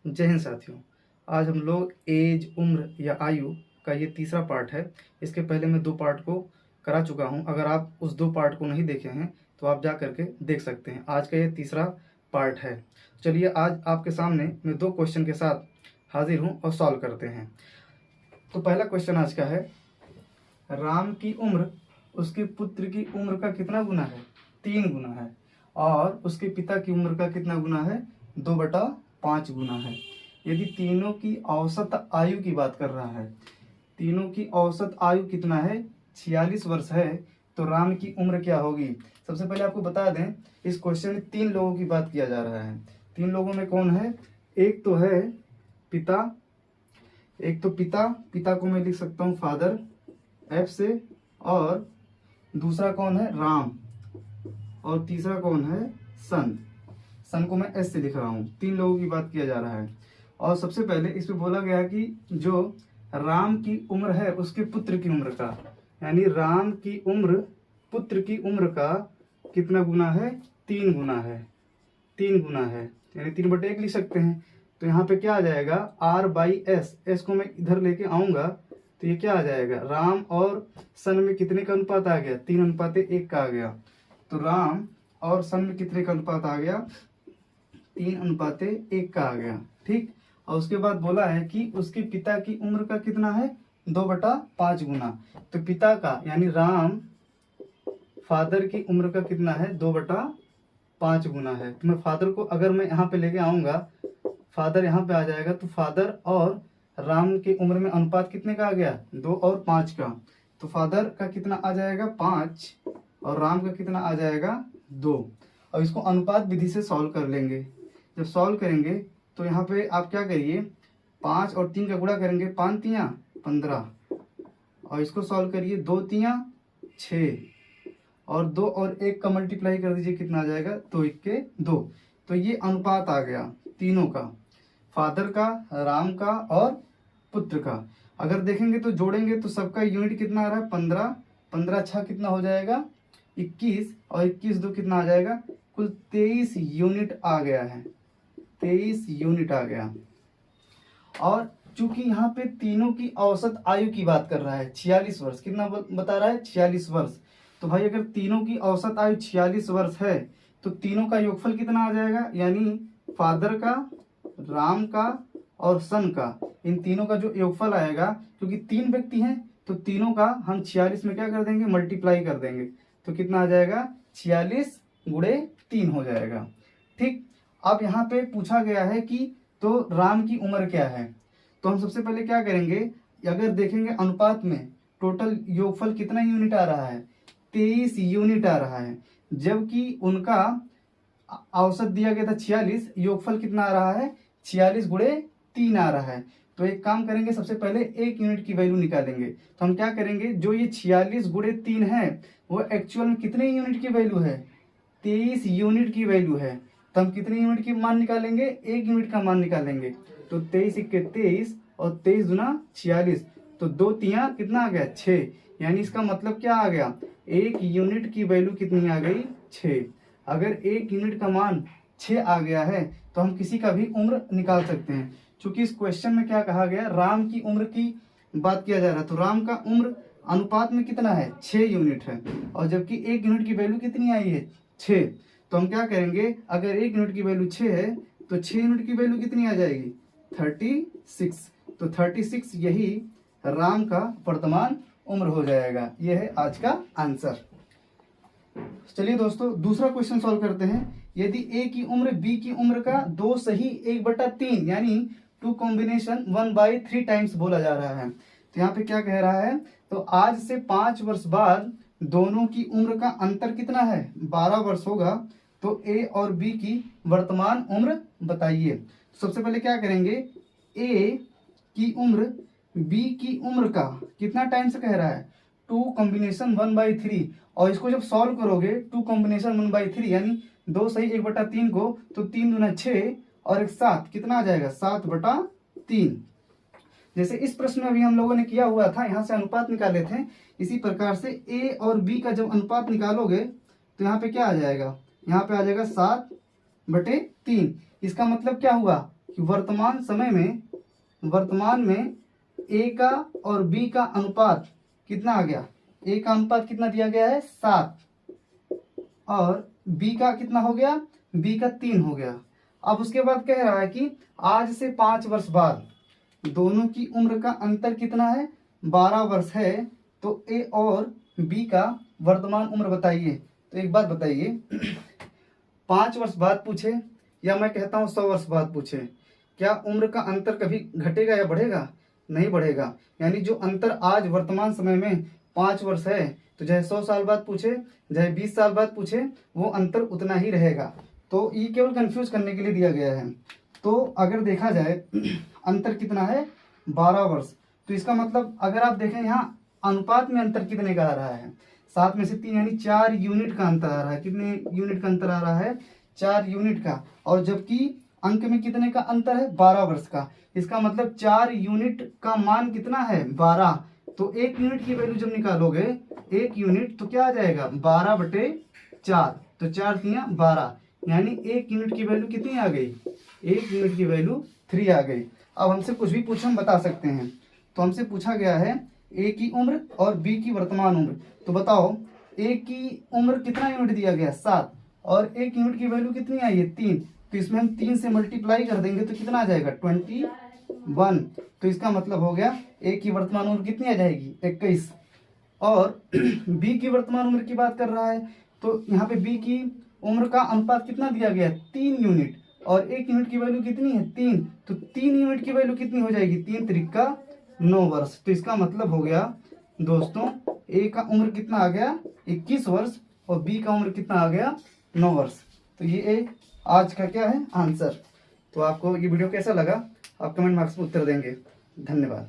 जय हिंद साथियों। आज हम लोग एज, उम्र या आयु का ये तीसरा पार्ट है। इसके पहले मैं 2 पार्ट को करा चुका हूँ। अगर आप उस 2 पार्ट को नहीं देखे हैं तो आप जा करके देख सकते हैं। आज का ये तीसरा पार्ट है। चलिए आज आपके सामने मैं 2 क्वेश्चन के साथ हाजिर हूँ और सॉल्व करते हैं। तो पहला क्वेश्चन आज का है, राम की उम्र उसके पुत्र की उम्र का कितना गुना है? 3 गुना है। और उसके पिता की उम्र का कितना गुना है? 2/5 गुना है। यदि तीनों की औसत आयु की बात कर रहा है, तीनों की औसत आयु कितना है? 46 वर्ष है। तो राम की उम्र क्या होगी? सबसे पहले आपको बता दें, इस क्वेश्चन में 3 लोगों की बात किया जा रहा है। 3 लोगों में कौन है? एक तो है पिता, पिता को मैं लिख सकता हूँ फादर एफ से, और दूसरा कौन है? राम, और तीसरा कौन है? सन। सन को मैं एस से लिख रहा हूँ। 3 लोगों की बात किया जा रहा है। और सबसे पहले इस पे बोला गया कि जो राम की उम्र है उसके पुत्र की उम्र का, यानी राम की उम्र पुत्र की उम्र का कितना गुना है? 3 गुना है। 3 गुना है, यानी 3/1 लिख सकते हैं। तो यहाँ पे क्या आ जाएगा? R/S। एस को मैं इधर लेके आऊंगा तो ये क्या आ जाएगा? राम और सन में कितने का अनुपात आ गया? 3:1 का आ गया। तो राम और सन में कितने का अनुपात आ गया? 3:1 का आ गया। ठीक। और उसके बाद बोला है कि उसके पिता की उम्र का कितना है? 2/5 गुना। तो पिता का यानी राम फादर की उम्र का कितना है? 2/5 गुना है। तो मैं फादर को अगर मैं यहाँ पे लेके आऊंगा, फादर यहाँ पे आ जाएगा, तो फादर और राम की उम्र में अनुपात कितने का आ गया? 2 और 5 का। तो फादर का कितना आ जाएगा? 5, और राम का कितना आ जाएगा? 2। और इसको अनुपात विधि से सॉल्व कर लेंगे। जब सॉल्व करेंगे तो यहाँ पे आप क्या करिए, 5 और 3 का गुणा करेंगे, 5 तियां 15, और इसको सॉल्व करिए, 2 तियां 6, और 2 और 1 का मल्टीप्लाई कर दीजिए, कितना आ जाएगा? 2 1 2। तो ये अनुपात आ गया तीनों का, फादर का, राम का और पुत्र का। अगर देखेंगे तो जोड़ेंगे तो सबका यूनिट कितना आ रहा है? 15। 15 6 कितना हो जाएगा? 21, और 21 2 कितना आ जाएगा? कुल 23 यूनिट आ गया है। 23 यूनिट आ गया। और चूंकि यहाँ पे तीनों की औसत आयु की बात कर रहा है, 46 वर्ष। कितना बता रहा है? 46 वर्ष। तो भाई अगर तीनों की औसत आयु 46 वर्ष है तो तीनों का योगफल कितना आ जाएगा? यानी फादर का, राम का और सन का, इन तीनों का जो योगफल आएगा, क्योंकि 3 व्यक्ति हैं तो तीनों का हम 46 में क्या कर देंगे? मल्टीप्लाई कर देंगे। तो कितना आ जाएगा? 46 गुणे 3 हो जाएगा। ठीक। अब यहाँ पे पूछा गया है कि तो राम की उम्र क्या है? तो हम सबसे पहले क्या करेंगे, अगर देखेंगे अनुपात में टोटल योगफल कितना यूनिट आ रहा है? 23 यूनिट आ रहा है। जबकि उनका औसत दिया गया था 46, योगफल कितना आ रहा है? 46 गुणे 3 आ रहा है। तो एक काम करेंगे, सबसे पहले 1 यूनिट की वैल्यू निकालेंगे। तो हम क्या करेंगे, जो ये 46 गुणे 3 है वो एक्चुअल में कितने यूनिट की वैल्यू है? 23 यूनिट की वैल्यू है। तो हम कितने यूनिट की मान निकालेंगे? 1 यूनिट का मान निकालेंगे। तो 23 × 23 और 23 दूना 46, तो 2 तियां कितना आ गया? 6। यानी इसका मतलब क्या आ गया? 1 यूनिट की वैल्यू कितनी आ गई? 6। अगर 1 यूनिट का मान 6 आ गया है तो हम किसी का भी उम्र निकाल सकते हैं। चूंकि इस क्वेश्चन में क्या कहा गया, राम की उम्र की बात किया जा रहा है, तो राम का उम्र अनुपात में कितना है? 6 यूनिट है। और जबकि 1 यूनिट की वैल्यू कितनी आई है? 6। तो हम क्या करेंगे, अगर 1 यूनिट की वैल्यू 6 है तो 6 यूनिट की वैल्यू कितनी आ जाएगी? 36। तो 36 यही राम का वर्तमान उम्र हो जाएगा। यह है आज का आंसर। चलिए दोस्तों दूसरा क्वेश्चन सॉल्व करते हैं। यदि ए की उम्र बी की उम्र का 2 सही 1/3 यानी 2 कॉम्बिनेशन 1/3 टाइम्स बोला जा रहा है, तो यहाँ पे क्या कह रहा है, तो आज से 5 वर्ष बाद दोनों की उम्र का अंतर कितना है? 12 वर्ष होगा। तो ए और बी की वर्तमान उम्र बताइए। सबसे पहले क्या करेंगे, ए की उम्र बी की उम्र का कितना टाइम्स कह रहा है? 2 कॉम्बिनेशन 1/3। और इसको जब सॉल्व करोगे 2 कॉम्बिनेशन 1/3 यानी 2 सही 1/3 को, तो 3 दूना 6 और 1 7, कितना आ जाएगा? 7/3। जैसे इस प्रश्न में अभी हम लोगों ने किया हुआ था, यहाँ से अनुपात निकाले थे, इसी प्रकार से ए और बी का जब अनुपात निकालोगे तो यहाँ पे क्या आ जाएगा? यहाँ पे आ जाएगा 7/3। इसका मतलब क्या हुआ कि वर्तमान में ए का और बी का अनुपात कितना आ गया। ए का अनुपात कितना दिया गया है 7 और बी का कितना हो गया, बी का 3 हो गया। अब उसके बाद कह रहा है कि आज से 5 वर्ष बाद दोनों की उम्र का अंतर कितना है, 12 वर्ष है। तो ए और बी का वर्तमान उम्र बताइए। तो एक बात बताइए, 5 वर्ष बाद पूछे या मैं कहता हूँ 100 वर्ष बाद पूछे, क्या उम्र का अंतर कभी घटेगा या बढ़ेगा? नहीं बढ़ेगा। यानी जो अंतर आज वर्तमान समय में 5 वर्ष है, तो चाहे 100 साल बाद पूछे चाहे 20 साल बाद पूछे, वो अंतर उतना ही रहेगा। तो ये केवल कंफ्यूज करने के लिए दिया गया है। तो अगर देखा जाए अंतर कितना है 12 वर्ष, तो इसका मतलब अगर आप देखें यहाँ अनुपात में अंतर कितने का आ रहा है, 7 में से 3 यानी 4 यूनिट का अंतर आ रहा है। कितने यूनिट का अंतर आ रहा है, 4 यूनिट का। और जबकि अंक में कितने का अंतर है, 12 वर्ष का। इसका मतलब 4 यूनिट का मान कितना है 12। तो 1 यूनिट की वैल्यू जब निकालोगे 1 यूनिट तो क्या आ जाएगा 12/4। तो 4 तिया 12, यानी 1 यूनिट की वैल्यू कितनी आ गई, 1 यूनिट की वैल्यू 3 आ गई। अब हमसे कुछ भी पूछो हम बता सकते हैं। तो हमसे पूछा गया है ए की उम्र और बी की वर्तमान उम्र। तो बताओ ए की उम्र कितना यूनिट दिया गया 7 और 1 यूनिट की वैल्यू कितनी आई है 3। तो इसमें हम 3 से मल्टीप्लाई कर देंगे तो कितना आ जाएगा 21। तो इसका मतलब हो गया ए की वर्तमान उम्र कितनी आ जाएगी 21। और बी की वर्तमान उम्र की बात कर रहा है, तो यहाँ पे बी की उम्र का अनुपात कितना दिया गया है 3 यूनिट और 1 यूनिट की वैल्यू कितनी है 3। तो 3 यूनिट की वैल्यू कितनी हो जाएगी 3 त्रिका 9 वर्ष। तो इसका मतलब हो गया दोस्तों ए का उम्र कितना आ गया 21 वर्ष और बी का उम्र कितना आ गया 9 वर्ष। तो ये आज का क्या है आंसर। तो आपको ये वीडियो कैसा लगा आप कमेंट बॉक्स में उत्तर देंगे। धन्यवाद।